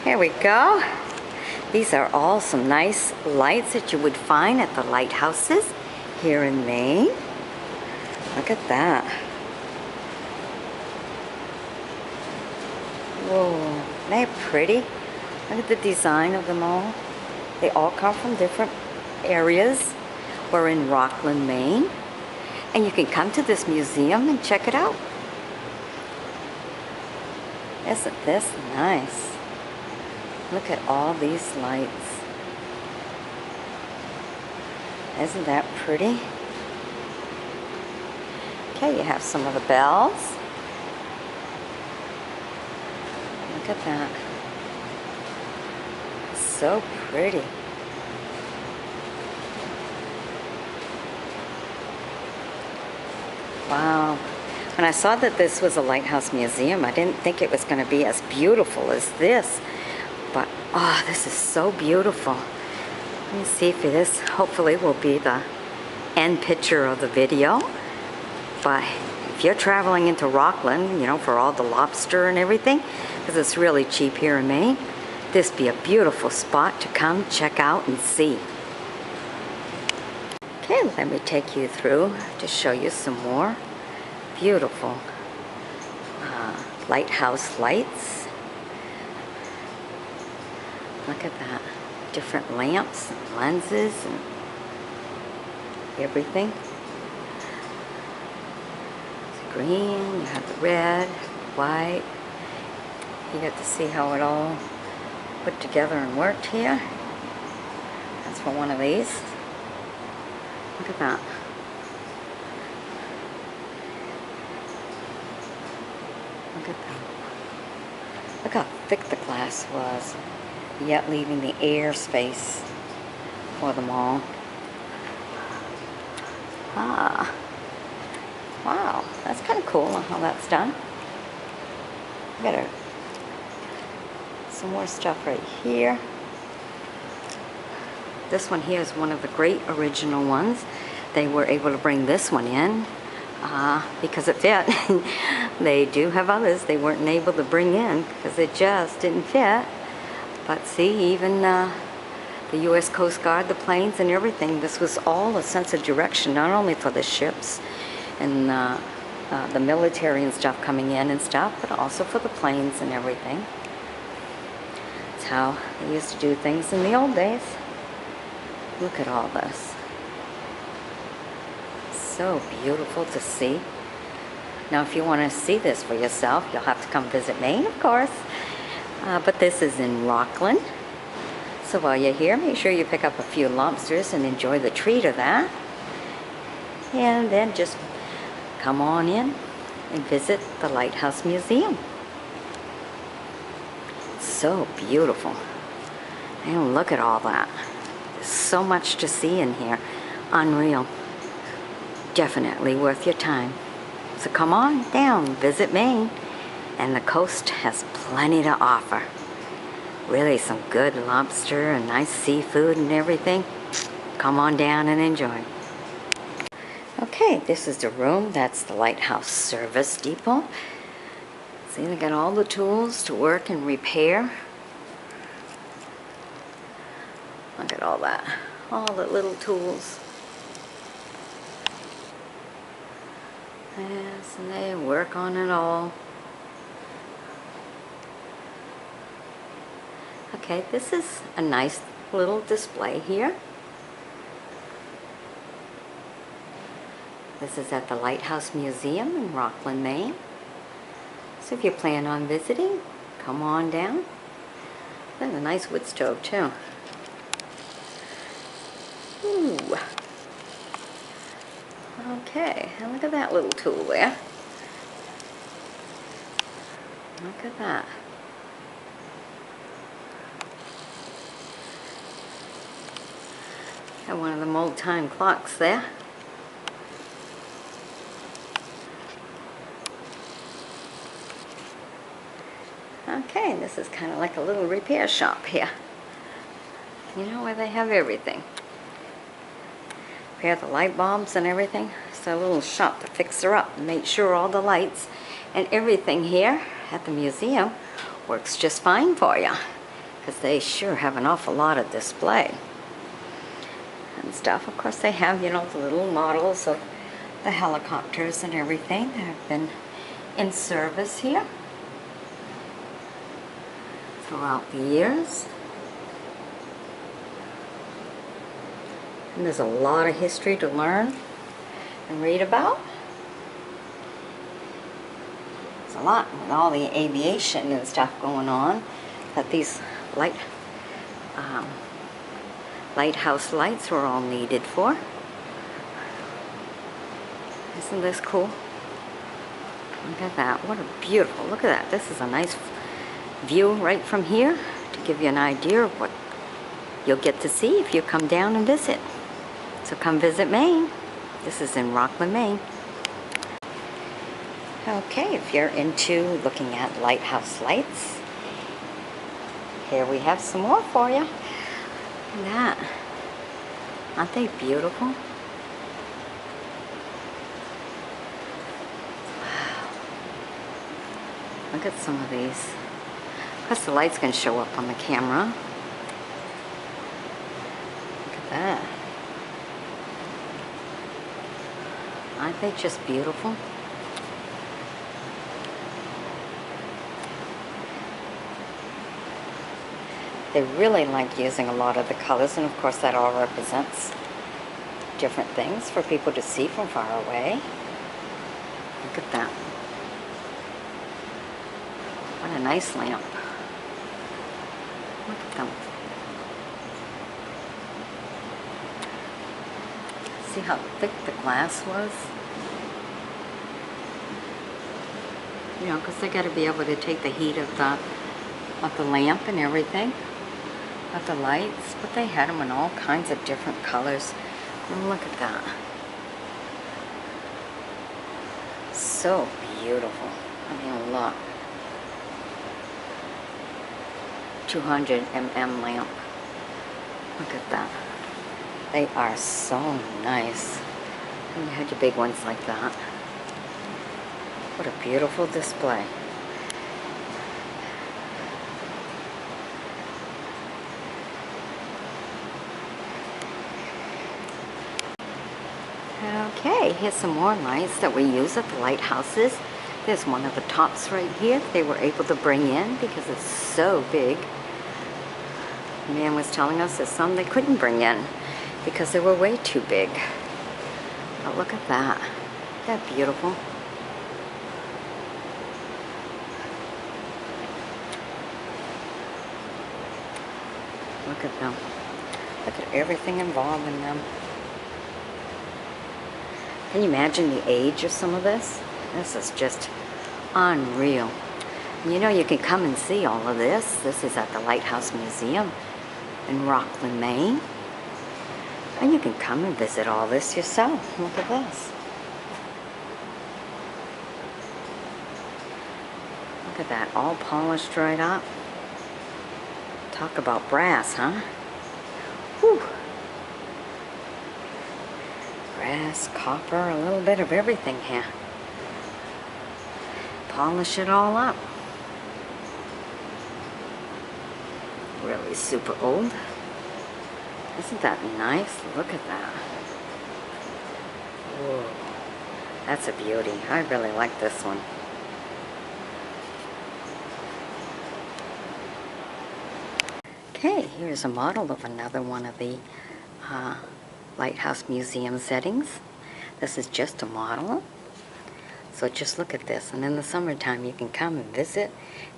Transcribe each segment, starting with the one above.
Here we go. These are all some nice lights that you would find at the lighthouses here in Maine. Look at that. Whoa, isn't that pretty? Look at the design of them all. They all come from different areas. We're in Rockland, Maine. And you can come to this museum and check it out. Isn't this nice? Look at all these lights. Isn't that pretty? Okay, you have some of the bells. Look at that. So pretty. Wow. When I saw that this was a lighthouse museum, I didn't think it was going to be as beautiful as this. But, oh, this is so beautiful. Let me see if this hopefully will be the end picture of the video. But if you're traveling into Rockland, you know, for all the lobster and everything, because it's really cheap here in Maine, this be a beautiful spot to come check out and see. Okay, let me take you through to show you some more beautiful lighthouse lights. Look at that. Different lamps and lenses and everything. It's green, you have the red, white. You get to see how it all put together and worked here. That's for one of these. Look at that. Look at that. Look how thick the glass was, yet leaving the air space for them all. Ah. Wow, that's kind of cool how that's done. Got some more stuff right here. This one here is one of the great original ones. They were able to bring this one in because it fit. They do have others they weren't able to bring in because it just didn't fit. But see, even the U.S. Coast Guard, the planes and everything, this was all a sense of direction, not only for the ships and the military and stuff coming in and stuff, but also for the planes and everything. That's how they used to do things in the old days. Look at all this. So beautiful to see. Now if you want to see this for yourself, you'll have to come visit Maine, of course. But this is in Rockland. So while you're here, make sure you pick up a few lobsters and enjoy the treat of that. And then just come on in and visit the Lighthouse Museum. So beautiful. And look at all that. So much to see in here. Unreal. Definitely worth your time. So come on down, visit Maine. And the coast has plenty to offer. Really some good lobster and nice seafood and everything. Come on down and enjoy. Okay, this is the room. That's the Lighthouse Service Depot. See, they got all the tools to work and repair. Look at all that. All the little tools. Yes, and they work on it all. Okay, this is a nice little display here. This is at the Lighthouse Museum in Rockland, Maine. So if you plan on visiting, come on down. There's a nice wood stove too. Ooh. Okay, and look at that little tool there. Look at that. Got one of them old time clocks there. Okay, this is kind of like a little repair shop here. You know, where they have everything. Repair the light bulbs and everything. It's a little shop to fix her up and make sure all the lights and everything here at the museum works just fine for you. because they sure have an awful lot of display and stuff. Of course, they have, you know, the little models of the helicopters and everything that have been in service here throughout the years. And there's a lot of history to learn and read about. There's a lot with all the aviation and stuff going on that these lighthouse lights were all needed for. Isn't this cool? Look at that. What a beautiful, look at that. This is a nice view right from here to give you an idea of what you'll get to see if you come down and visit. So come visit Maine. This is in Rockland, Maine. Okay, if you're into looking at lighthouse lights, here we have some more for you. Look at that. Aren't they beautiful? Wow. Look at some of these. Of course, the lights can show up on the camera. Look at that. Aren't they just beautiful? They really like using a lot of the colors, and of course that all represents different things for people to see from far away. Look at that. What a nice lamp. Look at them. See how thick the glass was? You know, because they got to be able to take the heat of the lamp and everything, of the lights. But they had them in all kinds of different colors. And look at that. So beautiful. I mean, look. 200 mm lamp. Look at that. They are so nice. And you had your big ones like that. What a beautiful display. Okay, here's some more lights that we use at the lighthouses. There's one of the tops right here they were able to bring in because it's so big. The man was telling us there's some they couldn't bring in because they were way too big. But look at that. Isn't that beautiful? Look at them. Look at everything involved in them. Can you imagine the age of some of this? This is just unreal. And you know, you can come and see all of this. This is at the Lighthouse Museum in Rockland, Maine. And you can come and visit all this yourself. Look at this. Look at that, all polished right up. Talk about brass, huh? Whew. Brass, copper, a little bit of everything here. Polish it all up. Really super old. Isn't that nice? Look at that. Whoa. That's a beauty. I really like this one. Okay, here's a model of another one of the Lighthouse Museum settings. This is just a model. So just look at this. And in the summertime you can come and visit,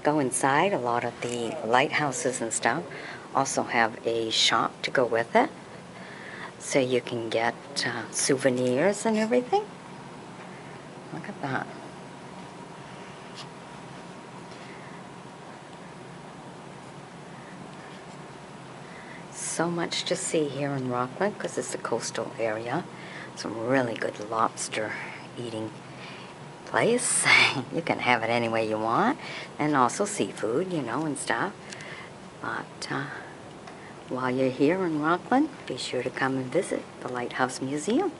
go inside. A lot of the lighthouses and stuff also have a shop to go with it. So you can get souvenirs and everything. Look at that. So much to see here in Rockland because it's a coastal area. Some really good lobster eating place. You can have it any way you want, and also seafood, you know, and stuff. But while you're here in Rockland, be sure to come and visit the Lighthouse Museum.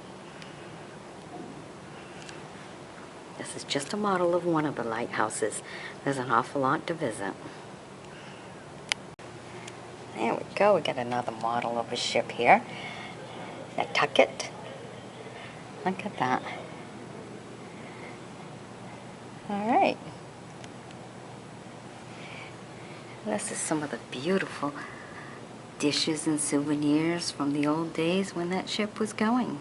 This is just a model of one of the lighthouses. There's an awful lot to visit. There we go. We got another model of a ship here. Nantucket. Look at that. All right. This is some of the beautiful dishes and souvenirs from the old days when that ship was going.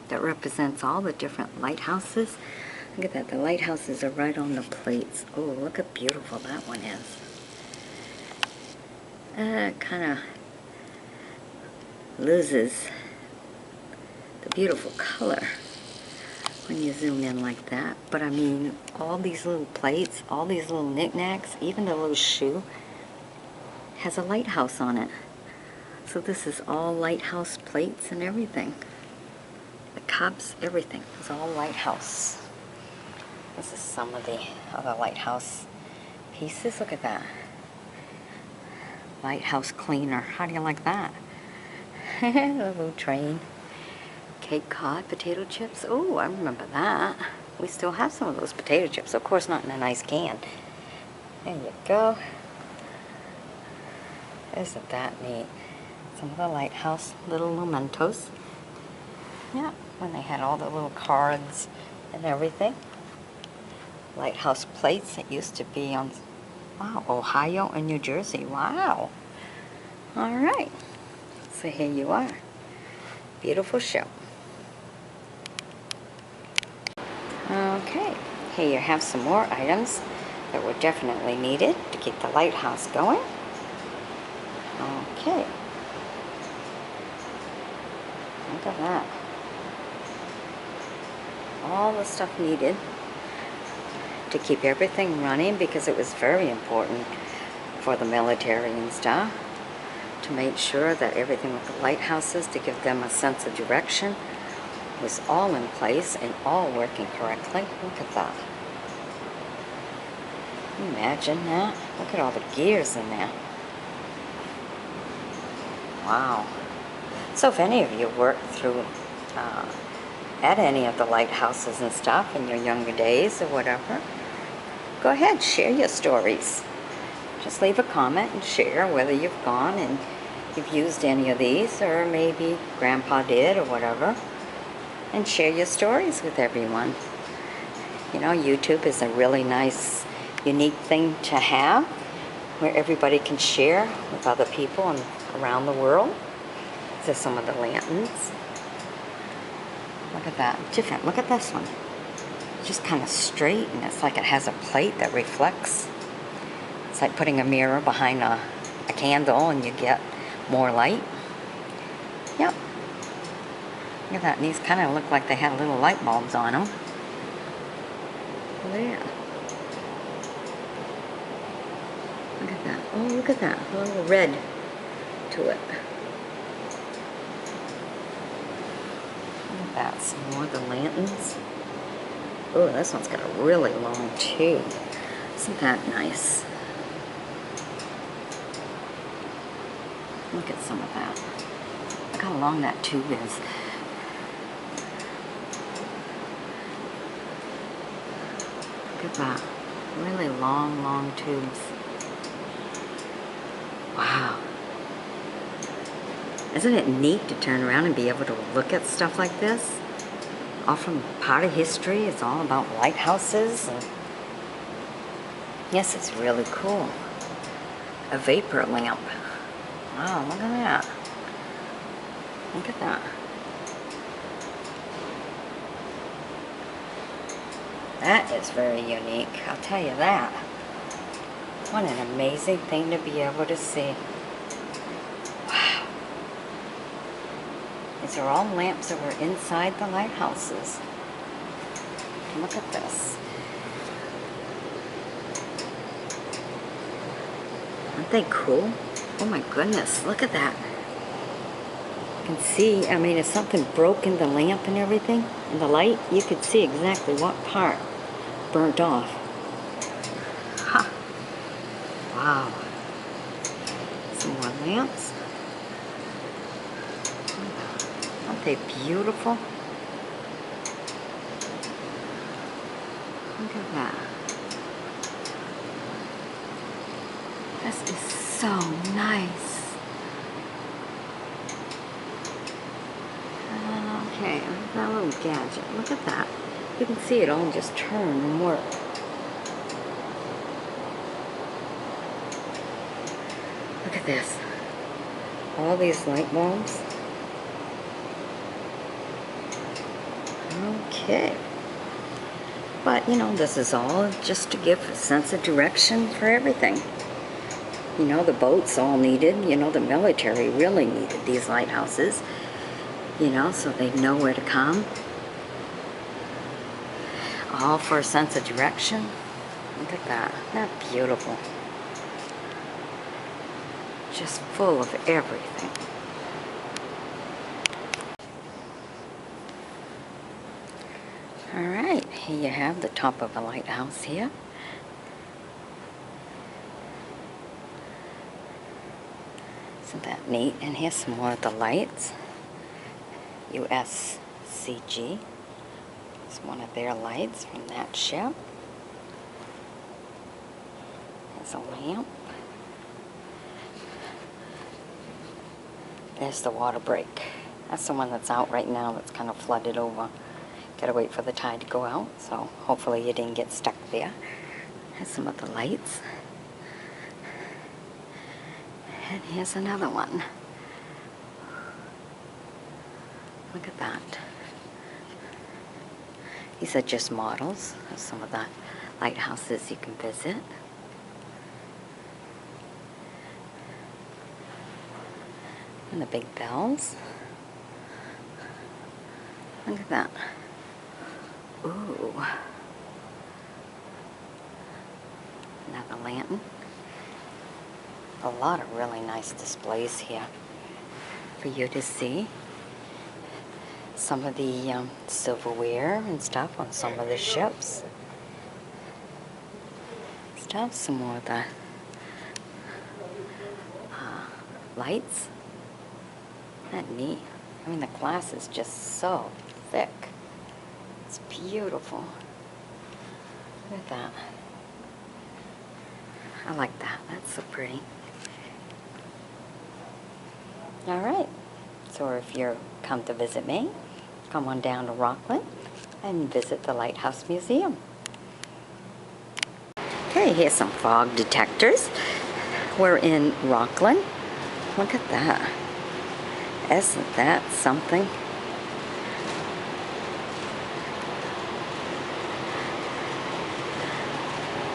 That represents all the different lighthouses. Look at that. The lighthouses are right on the plates. Oh, look how beautiful that one is. Kind of loses the beautiful color when you zoom in like that. But I mean, all these little plates, all these little knickknacks, even the little shoe has a lighthouse on it. So this is all lighthouse plates and everything. The cups, everything is all lighthouse. This is some of the other lighthouse pieces. Look at that. Lighthouse cleaner. How do you like that? A little train. Cape Cod potato chips. Oh, I remember that. We still have some of those potato chips. Of course, not in a nice can. There you go. Isn't that neat? Some of the lighthouse little mementos. Yeah, when they had all the little cards and everything. Lighthouse plates that used to be on, wow, Ohio and New Jersey. Wow. All right. So here you are. Beautiful ship. Okay. Here you have some more items that were definitely needed to keep the lighthouse going. Okay. Look at that. All the stuff needed to keep everything running, because it was very important for the military and stuff to make sure that everything with the lighthouses, to give them a sense of direction, was all in place and all working correctly. Look at that. Can you imagine that? Look at all the gears in there. Wow. So if any of you worked through at any of the lighthouses and stuff in your younger days or whatever, go ahead, share your stories. Just leave a comment and share whether you've gone and you've used any of these, or maybe Grandpa did or whatever, and share your stories with everyone. You know, YouTube is a really nice, unique thing to have, where everybody can share with other people and around the world. These are some of the lanterns. Look at that. Different. Look at this one. It's just kind of straight, and it's like it has a plate that reflects. It's like putting a mirror behind a candle and you get more light. Yep. Look at that. And these kind of look like they had little light bulbs on them. There. Look at that. Oh, look at that. A little red to it. Look at that. Some more of the lanterns. Oh, this one's got a really long tube. Isn't that nice? Look at some of that. Look how long that tube is. Look at that. Really long, long tubes. Wow. Isn't it neat to turn around and be able to look at stuff like this? All from part of history. It's all about lighthouses. And yes, it's really cool. A vapor lamp. Wow, look at that. Look at that. That is very unique, I'll tell you that. What an amazing thing to be able to see. Wow. These are all lamps that were inside the lighthouses. Look at this. Aren't they cool? Oh my goodness, look at that. You can see, I mean, if something broke in the lamp and everything, in the light, you could see exactly what part burnt off. Ha! Wow. Some more lamps. Aren't they beautiful? Look at that. This is so nice. Okay, that little gadget. Look at that. You can see it all just turn and work. Look at this. All these light bulbs. Okay. But, you know, this is all just to give a sense of direction for everything. You know, the boats all needed, you know, the military really needed these lighthouses, you know, so they'd know where to come. All for a sense of direction. Look at that. Isn't that beautiful? Just full of everything. Alright, here you have the top of a lighthouse here. Isn't that neat? And here's some more of the lights. USCG. It's one of their lights from that ship. There's a lamp. There's the water break. That's the one that's out right now that's kind of flooded over. Gotta wait for the tide to go out, so hopefully you didn't get stuck there. Here's some of the lights. And here's another one. Look at that. These are just models of some of the lighthouses you can visit. And the big bells. Look at that. Ooh. Another lantern. A lot of really nice displays here for you to see. Some of the silverware and stuff on some of the ships. Stuff, some more of the lights. Isn't that neat? I mean, the glass is just so thick. It's beautiful. Look at that. I like that. That's so pretty. Alright. So if you're come to visit me, come on down to Rockland and visit the Lighthouse Museum. Okay, here's some fog detectors. We're in Rockland. Look at that. Isn't that something?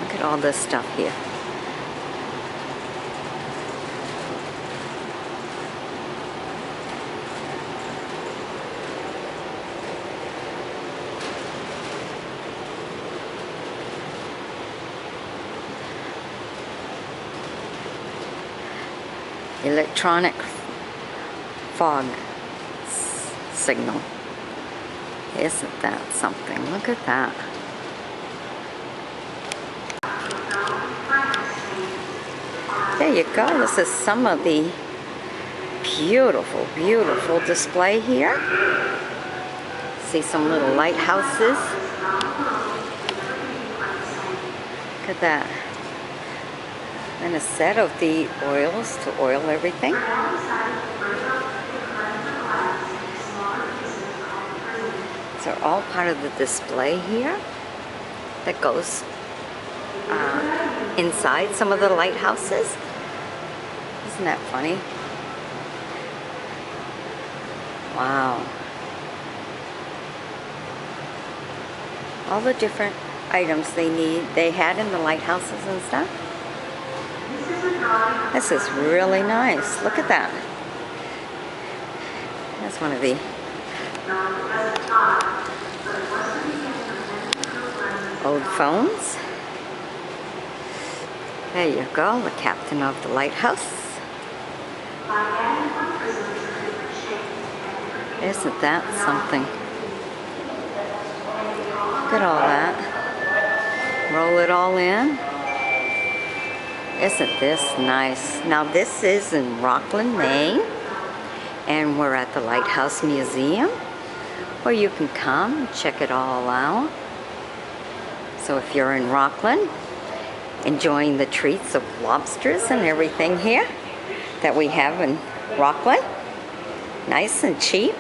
Look at all this stuff here. Electronic fog signal. Isn't that something? Look at that. There you go. This is some of the beautiful, beautiful display here. See some little lighthouses. Look at that. And a set of the oils to oil everything. These are all part of the display here that goes inside some of the lighthouses. Isn't that funny? Wow. All the different items they had in the lighthouses and stuff. This is really nice. Look at that. That's one of the old phones. There you go, the captain of the lighthouse. Isn't that something? Look at all that. Roll it all in. Isn't this nice? Now this is in Rockland, Maine, and we're at the Lighthouse Museum, where you can come and check it all out. So if you're in Rockland, enjoying the treats of lobsters and everything here that we have in Rockland, nice and cheap,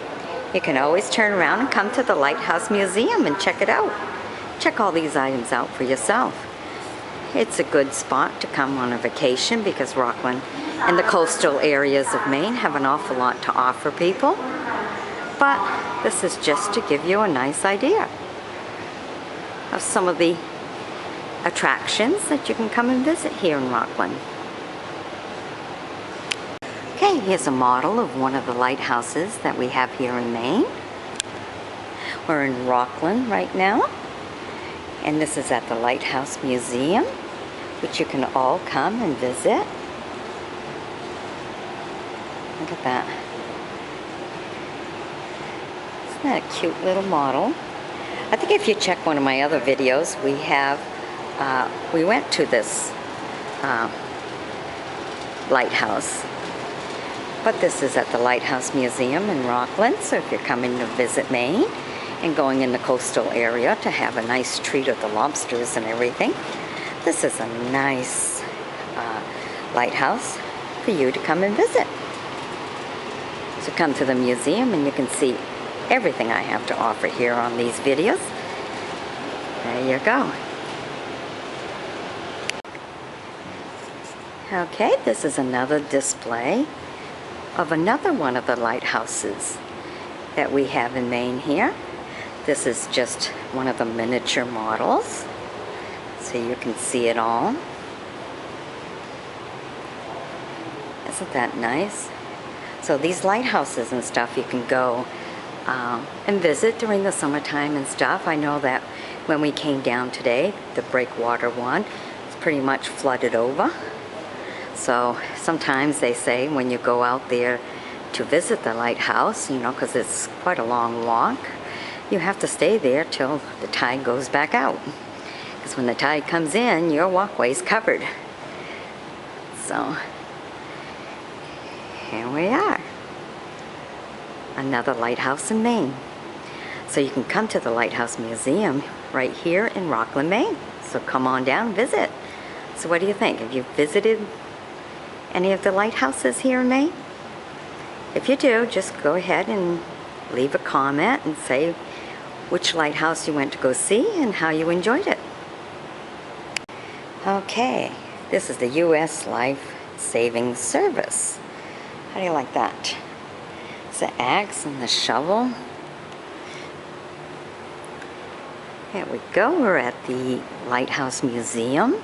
you can always turn around and come to the Lighthouse Museum and check it out. Check all these items out for yourself. It's a good spot to come on a vacation because Rockland and the coastal areas of Maine have an awful lot to offer people. But this is just to give you a nice idea of some of the attractions that you can come and visit here in Rockland. Okay, here's a model of one of the lighthouses that we have here in Maine. We're in Rockland right now, and this is at the Lighthouse Museum, which you can all come and visit. Look at that. Isn't that a cute little model? I think if you check one of my other videos, we went to this lighthouse. But this is at the Lighthouse Museum in Rockland, so if you're coming to visit Maine and going in the coastal area to have a nice treat of the lobsters and everything, this is a nice lighthouse for you to come and visit. So come to the museum and you can see everything I have to offer here on these videos. There you go. Okay, this is another display of another one of the lighthouses that we have in Maine here. This is just one of the miniature models, so you can see it all. Isn't that nice? So these lighthouses and stuff you can go and visit during the summertime and stuff. I know that when we came down today, the breakwater one, it's pretty much flooded over. So sometimes they say when you go out there to visit the lighthouse, you know, because it's quite a long walk, you have to stay there till the tide goes back out. Because when the tide comes in, your walkway's covered. So here we are. Another lighthouse in Maine. So you can come to the Lighthouse Museum right here in Rockland, Maine. So come on down and visit. So what do you think? Have you visited any of the lighthouses here in Maine? If you do, just go ahead and leave a comment and say which lighthouse you went to go see and how you enjoyed it. Okay, this is the U.S. Life Saving Service. How do you like that? It's the axe and the shovel. There we go. We're at the Lighthouse Museum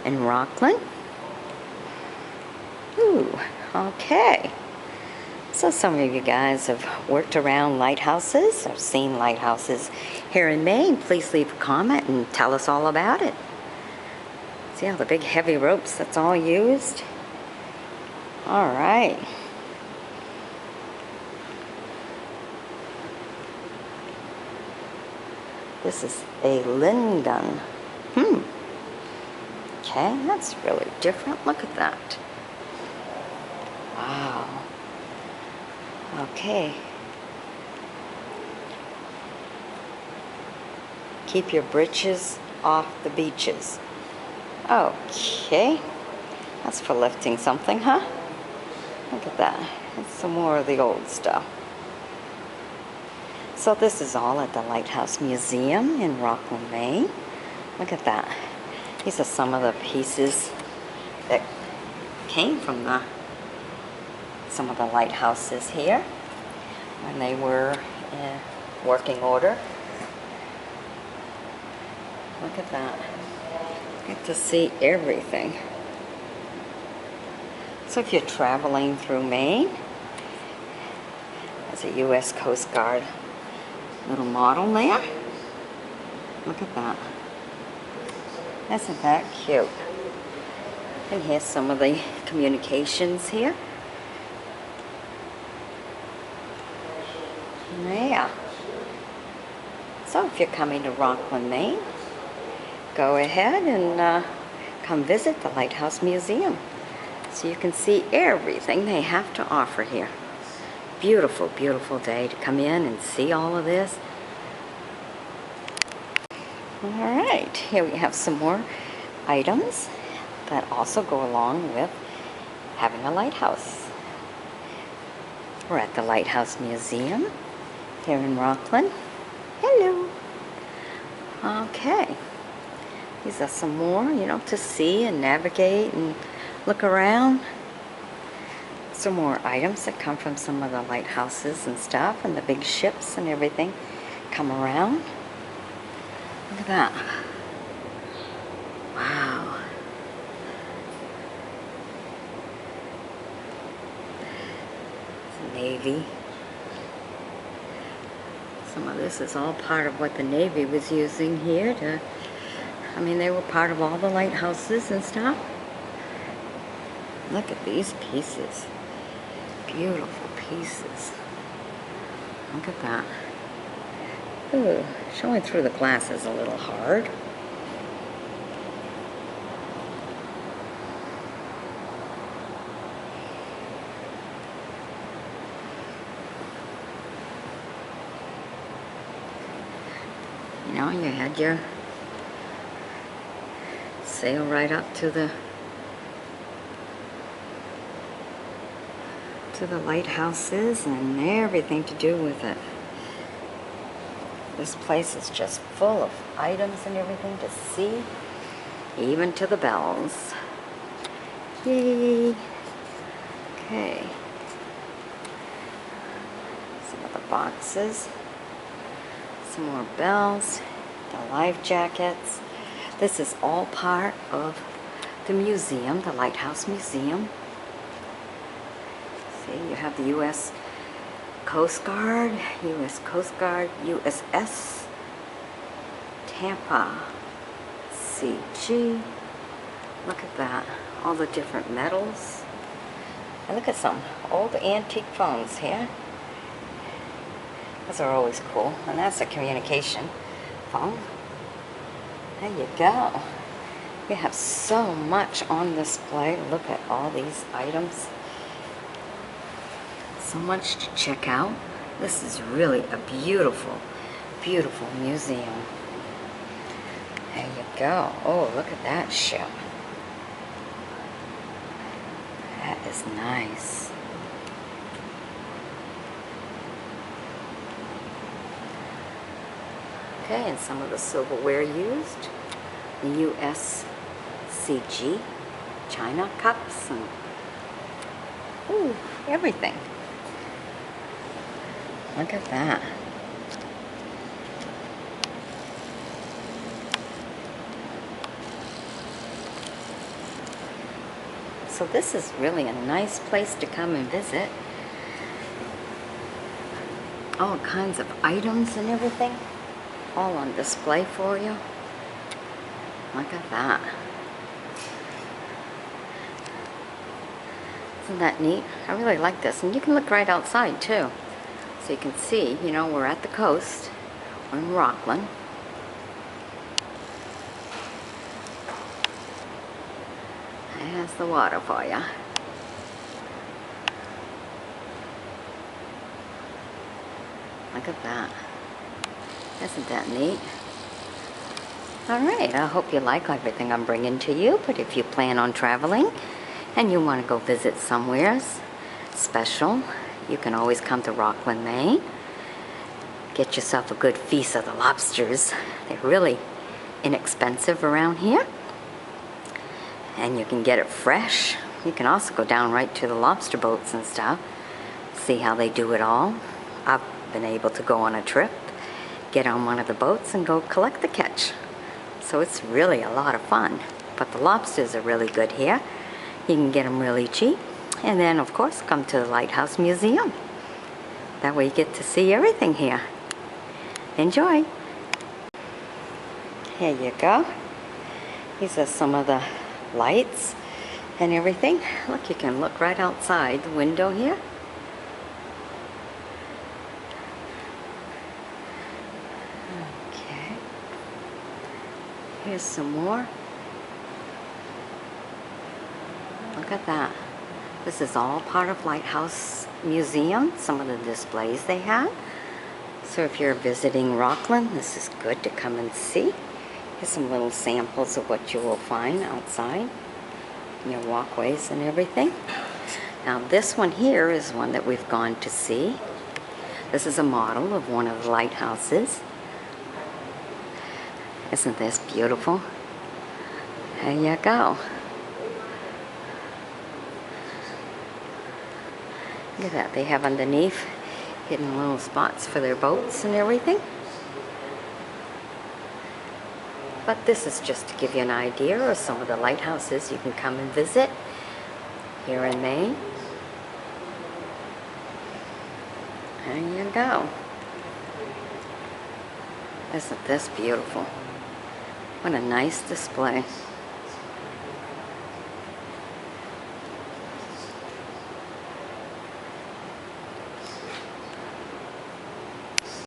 in Rockland. Ooh, okay. So some of you guys have worked around lighthouses or seen lighthouses here in Maine. Please leave a comment and tell us all about it. See all the big heavy ropes that's all used? All right. This is a Linden. Okay, that's really different. Look at that. Wow. Okay. Keep your britches off the beaches. Okay. That's for lifting something, huh? Look at that. It's some more of the old stuff. So this is all at the Lighthouse Museum in Rockland, Maine. Look at that. These are some of the pieces that came from some of the lighthouses here when they were in working order. Look at that. Get to see everything. So if you're traveling through Maine, there's a U.S. Coast Guard little model there. Look at that. Isn't that cute? And here's some of the communications here. Yeah. So if you're coming to Rockland, Maine, go ahead and come visit the Lighthouse Museum so you can see everything they have to offer here. Beautiful, beautiful day to come in and see all of this. All right, here we have some more items that also go along with having a lighthouse. We're at the Lighthouse Museum here in Rockland. Hello. Okay. These are some more, you know, to see and navigate and look around. Some more items that come from some of the lighthouses and stuff, and the big ships and everything come around. Look at that. Wow. It's Navy. Some of this is all part of what the Navy was using here to, I mean, they were part of all the lighthouses and stuff. Look at these pieces. Beautiful pieces. Look at that. Ooh, showing through the glass is a little hard. You know, you had your sail right up to the lighthouses and everything to do with it. This place is just full of items and everything to see, even to the bells. Yay! Okay. Some of the boxes. Some more bells. The life jackets. This is all part of the museum, the Lighthouse Museum. See, you have the U.S. Coast Guard, U.S. Coast Guard, USS Tampa, CG. Look at that, all the different metals. And look at some old antique phones here. Those are always cool. And that's a communication phone. There you go. We have so much on display. Look at all these items. So much to check out. This is really a beautiful, beautiful museum. There you go. Oh, look at that ship. That is nice. Okay, and some of the silverware used. The USCG China cups and ooh, everything. Look at that. So this is really a nice place to come and visit. All kinds of items and everything, all on display for you. Look at that. Isn't that neat? I really like this. And you can look right outside too. So you can see, you know, we're at the coast. We're in Rockland. There's the water for you. Look at that. Isn't that neat? Alright, I hope you like everything I'm bringing to you, but if you plan on traveling and you want to go visit somewhere special, you can always come to Rockland, Maine. Get yourself a good feast of the lobsters. They're really inexpensive around here. And you can get it fresh. You can also go down right to the lobster boats and stuff. See how they do it all. I've been able to go on a trip, get on one of the boats and go collect the catch. So it's really a lot of fun. But the lobsters are really good here. You can get them really cheap. And then, of course, come to the Lighthouse Museum. That way you get to see everything here. Enjoy. Here you go. These are some of the lights and everything. Look, you can look right outside the window here. Okay. Here's some more. Look at that. This is all part of Lighthouse Museum, some of the displays they have. So if you're visiting Rockland, this is good to come and see. Here's some little samples of what you will find outside, your walkways and everything. Now this one here is one that we've gone to see. This is a model of one of the lighthouses. Isn't this beautiful? There you go. Look at that. They have underneath hidden little spots for their boats and everything. But this is just to give you an idea of some of the lighthouses you can come and visit here in Maine. There you go. Isn't this beautiful? What a nice display.